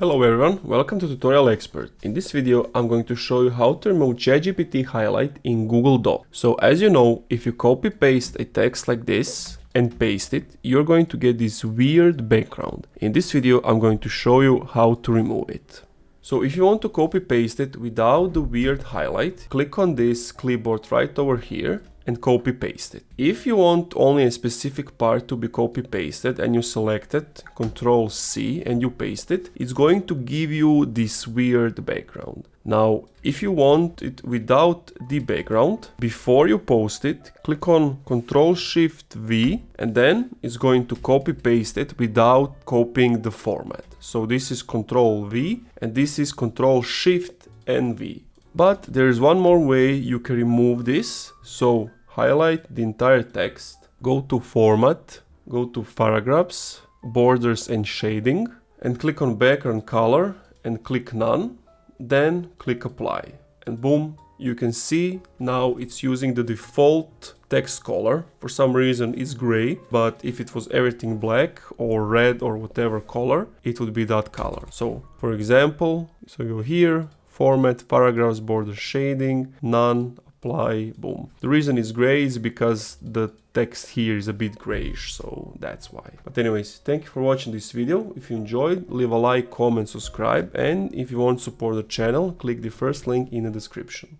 Hello everyone, welcome to Tutorial Expert. In this video, I'm going to show you how to remove ChatGPT highlight in Google Docs. So as you know, if you copy paste a text like this and paste it, you're going to get this weird background. In this video, I'm going to show you how to remove it. So if you want to copy paste it without the weird highlight, click on this clipboard right over here and copy paste it. If you want only a specific part to be copy pasted and you select it, Ctrl C, and you paste it, it's going to give you this weird background. Now, if you want it without the background, before you post it, click on Ctrl Shift V, and then it's going to copy paste it without copying the format. So this is Ctrl V and this is Ctrl Shift and V. But there is one more way you can remove this. So highlight the entire text, go to Format, go to Paragraphs, Borders and Shading, and click on Background Color and click None. Then click Apply. And boom, you can see now it's using the default text color. For some reason it's gray, but if it was everything black or red or whatever color, it would be that color. So for example, so go here, Format, Paragraphs, Border, Shading, None, Apply, boom. The reason it's gray is because the text here is a bit grayish, so that's why. But anyways, thank you for watching this video. If you enjoyed, leave a like, comment, subscribe, and if you want to support the channel, click the first link in the description.